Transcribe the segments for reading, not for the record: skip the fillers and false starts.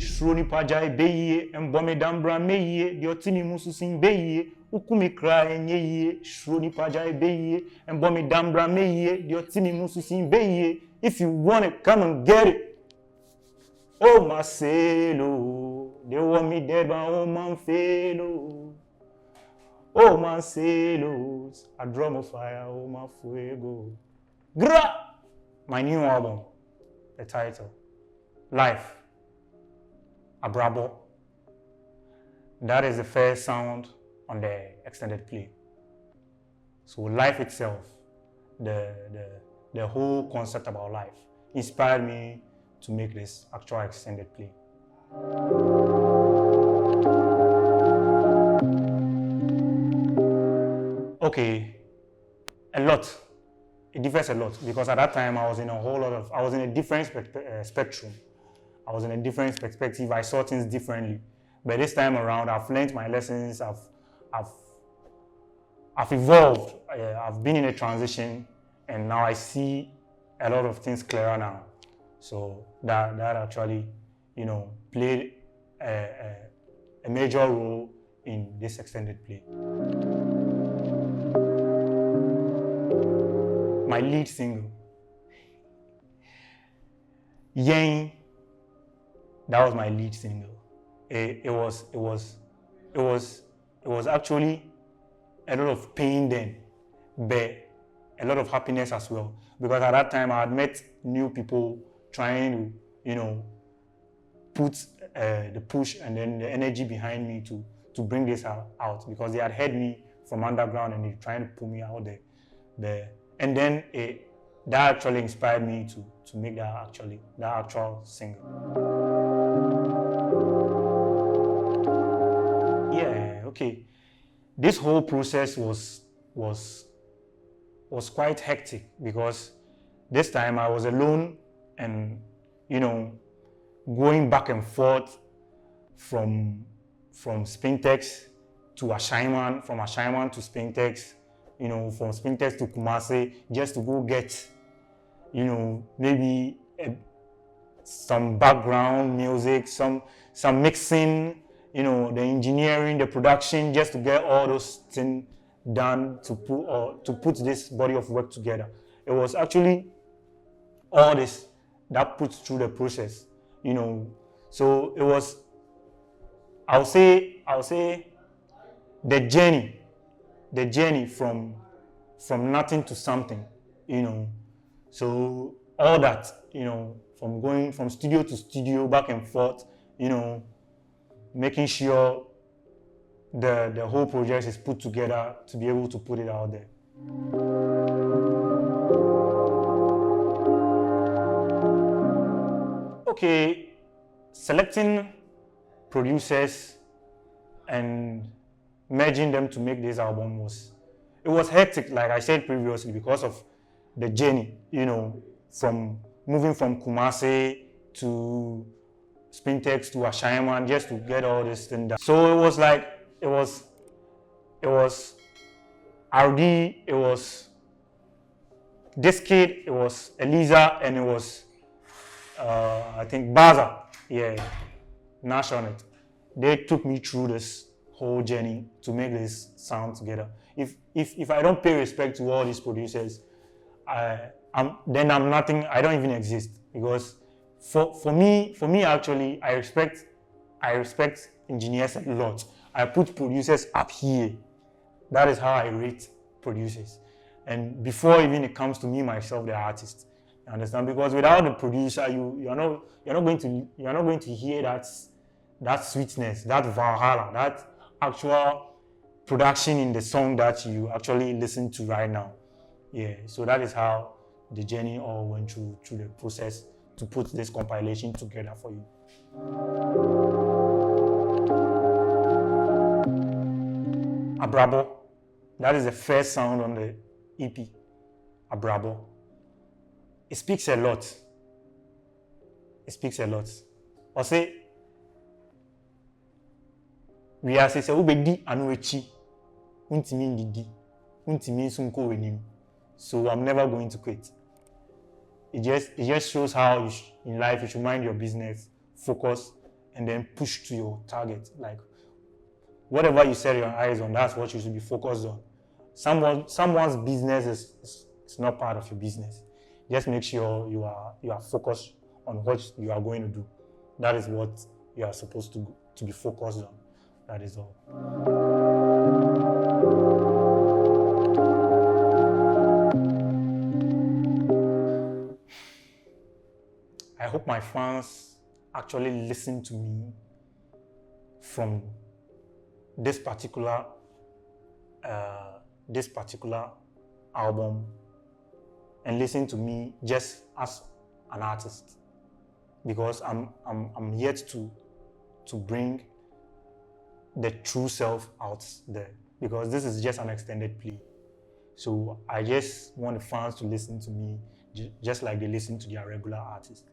shroni pajai beye, embome dambra meye, diotini mususin beye, ukumi kra enye, shroni pajai beye, embome dambra meye, diotini mususin beye. If you want it, come and get it. Oh Marcelo, they want me dead, but oh Manfelo. Oh Marcelos, a drum of fire, oh my fuego. Gra! My new album, the title, Life, Abrabo. That is the first sound on the extended play. So life itself, the whole concept about life, inspired me to make this actual extended play. Okay, a lot. It differs a lot because at that time I was in a different spectrum. I was in a different perspective. I saw things differently. But this time around, I've learned my lessons. I've evolved. I've been in a transition, and now I see a lot of things clearer now. So that actually, played a major role in this extended play. My lead single, Yang, that was my lead single. It was actually a lot of pain then, but a lot of happiness as well. Because at that time I had met new people trying to, put the push and then the energy behind me to bring this out, because they had heard me from underground and they were trying to pull me out there. And then that actually inspired me to make that actual single. Yeah, okay. This whole process was quite hectic because this time I was alone and going back and forth from Spintex to Ashaiman, from Ashaiman to Spintex, from Spintex to Kumasi, just to go get, maybe some background music, some mixing, the engineering, the production, just to get all those things done to put this body of work together. It was actually all this that put through the process, So it was, I'll say the journey from nothing to something, So all that, from going from studio to studio, back and forth, making sure the whole project is put together to be able to put it out there. Okay, selecting producers and merging them to make this album was hectic, like I said previously, because of the journey, from moving from Kumasi to Spintex to Ashaiman, just to get all this thing done. So it was like, it was RD, it was this kid, it was Eliza, and it was I think Baza, Nash on it. They took me through this whole journey to make this sound together. If I don't pay respect to all these producers, I'm nothing. I don't even exist, because for me actually, I respect engineers a lot. I put producers up here. That is how I rate producers. And before even it comes to me myself, the artist, you understand? Because without the producer, you're not going to hear that sweetness, that valhalla, that actual production in the song that you actually listen to right now. Yeah, so that is how the journey all went through the process to put this compilation together for you. Abrabo, that is the first sound on the EP. Abrabo. It speaks a lot. Or say, we are saying, "Ubedi anuechi, untimi ndidi, untimi sunko wenim." So I'm never going to quit. It just shows how in life you should mind your business, focus, and then push to your target. Like whatever you set your eyes on, that's what you should be focused on. Someone's business is not part of your business. Just make sure you are focused on what you are going to do. That is what you are supposed to be focused on. That is all. I hope my fans actually listen to me from this particular album and listen to me just as an artist, because I'm yet to bring the true self out there, because this is just an extended play. So I just want the fans to listen to me just like they listen to their regular artist.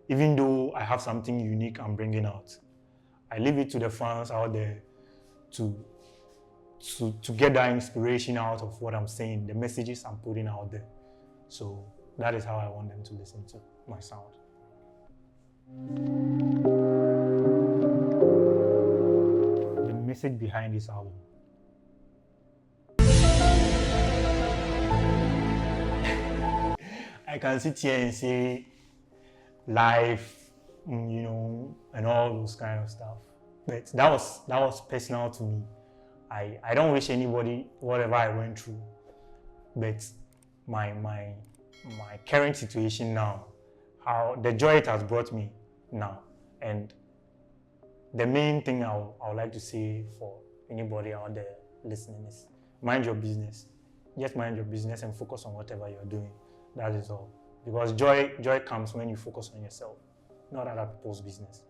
Even though I have something unique I'm bringing out, I leave it to the fans out there to get that inspiration out of what I'm saying, the messages I'm putting out there. So that is how I want them to listen to my sound. The message behind this album. I can sit here and say life, and all those kind of stuff. But that was personal to me. I don't wish anybody whatever I went through. But my current situation now, how the joy it has brought me now, and the main thing I would like to say for anybody out there listening is mind your business. Just mind your business and focus on whatever you're doing. That is all. Because joy comes when you focus on yourself, not other people's business.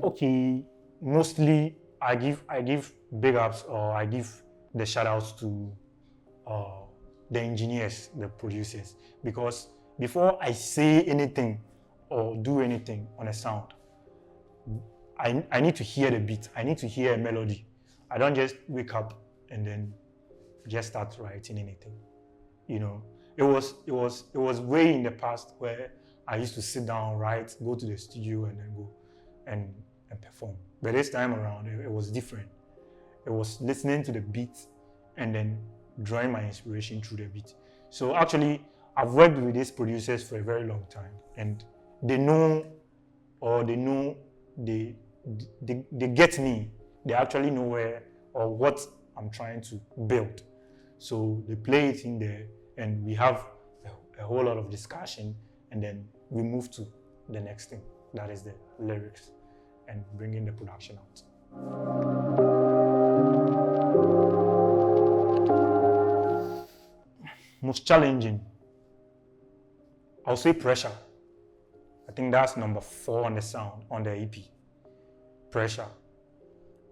Okay, mostly I give big ups, or I give the shout outs to the engineers, the producers, because before I say anything or do anything on a sound, I need to hear the beat. I need to hear a melody. I don't just wake up and then just start writing anything. It was way in the past where I used to sit down, write, go to the studio, and then go and perform. But this time around, it was different. It was listening to the beat and then drawing my inspiration through the beat. So actually, I've worked with these producers for a very long time, and they get me. They actually know where or what I'm trying to build. So they play it in there, and we have a whole lot of discussion, and then we move to the next thing. That is the lyrics and bringing the production out. Most challenging, I'll say pressure. I think that's number 4 on the sound, on the EP. Pressure.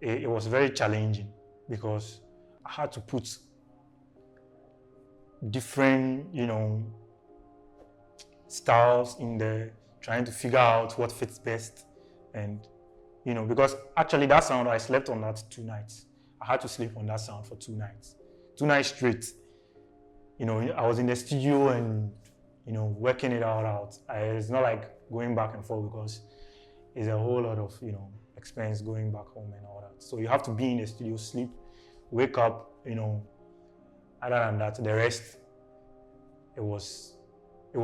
It was very challenging because I had to put different, styles in there, trying to figure out what fits best. And, because actually that sound, I slept on that 2 nights. I had to sleep on that sound for 2 nights. 2 nights straight. I was in the studio and, working it all out. It's not like going back and forth, because it's a whole lot of, expense going back home and all that. So you have to be in the studio, sleep, wake up, Other than that, the rest, it was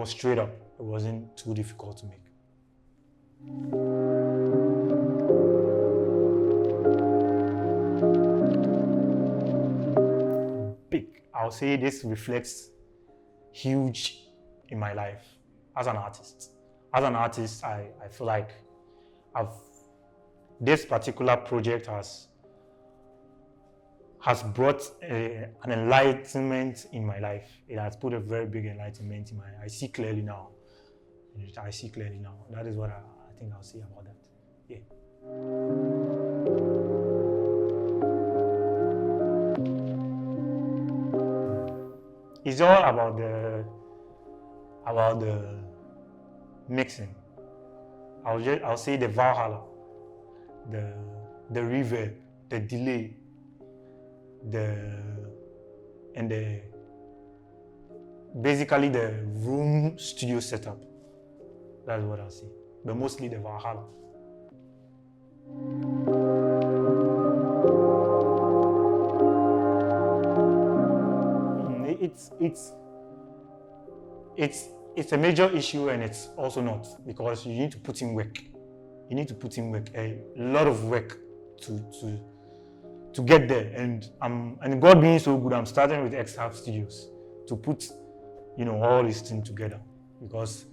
straight up. It wasn't too difficult to make. Big. I'll say this reflects huge in my life as an artist. As an artist, I feel like this particular project has brought an enlightenment in my life. It has put a very big enlightenment in my life. I see clearly now. That is what I think I'll say about that. Yeah. It's all about the mixing. I'll say the Valhalla, the reverb, the delay, basically the room studio setup. That's what I see. But mostly the Valhalla. It's a major issue, and it's also not, because you need to put in work. You need to put in work, a lot of work to get there. And God being so good, I'm starting with Exhub Studios to put, all these things together, because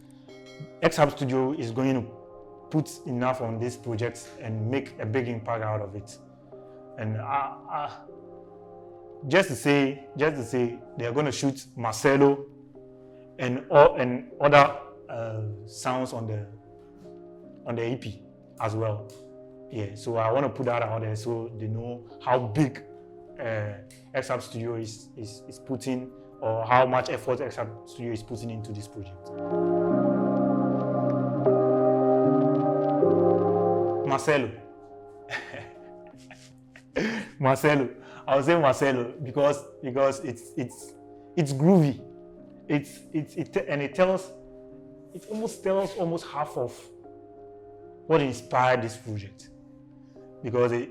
Exhub Studio is going to put enough on this project and make a big impact out of it. And just to say, they're going to shoot Marcelo and other sounds on the EP as well. Yeah, so I want to put that out there so they know how big Exhub Studio is putting, or how much effort Exhub Studio is putting into this project. Marcelo. Marcelo. I would say Marcelo because it's groovy. It almost tells half of what inspired this project, because it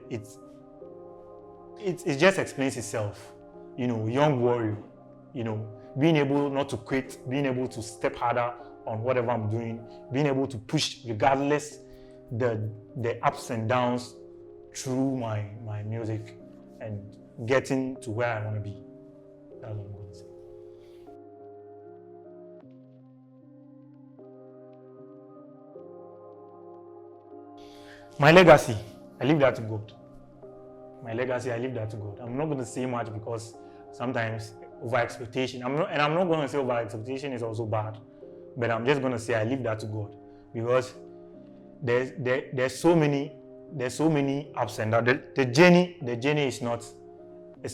just explains itself. Young warrior, being able not to quit, being able to step harder on whatever I'm doing, being able to push regardless the ups and downs through my music, and getting to where I want to be. That's what I'm going to say. My legacy, I leave that to God. My legacy, I leave that to God. I'm not going to say much, because sometimes over expectation, I'm not going to say over expectation is also bad, but I'm just going to say I leave that to God, because there's so many ups and downs. The journey is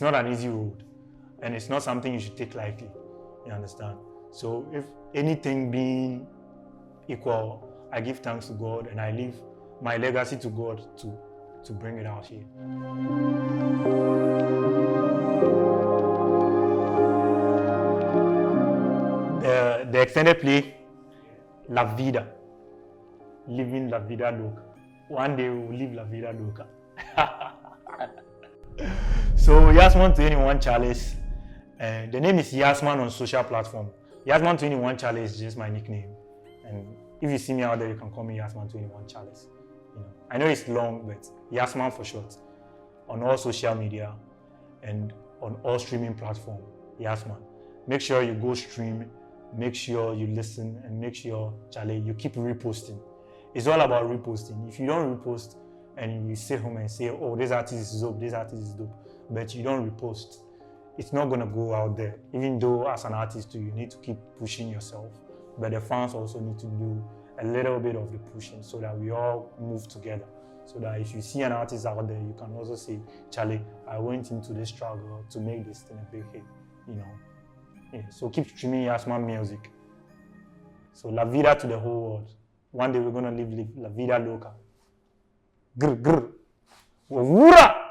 not an easy road, and it's not something you should take lightly. You understand? So if anything being equal, I give thanks to God, and I leave my legacy to God to bring it out here. The extended play, La Vida, living La Vida Loca. One day we will live La Vida Loca. So Yasman 21 Challenge, the name is Yasman on social platform. Yasman 21 Challenge is just my nickname, and if you see me out there, you can call me Yasman 21 Challenge. I know it's long, but Yasman for short. On all social media and on all streaming platforms, Yasman. Make sure you go stream, make sure you listen, and make sure, Charlie, you keep reposting. It's all about reposting. If you don't repost and you sit home and say, oh, this artist is dope, this artist is dope, but you don't repost, it's not going to go out there. Even though as an artist, you need to keep pushing yourself, but the fans also need to do a little bit of the pushing, so that we all move together. So that if you see an artist out there, you can also say, Charlie, I went into this struggle to make this thing a big hit, Yeah, so keep streaming Yasman music. So La Vida to the whole world. One day we're going to live La Vida Loca. Grr, grr. Wura!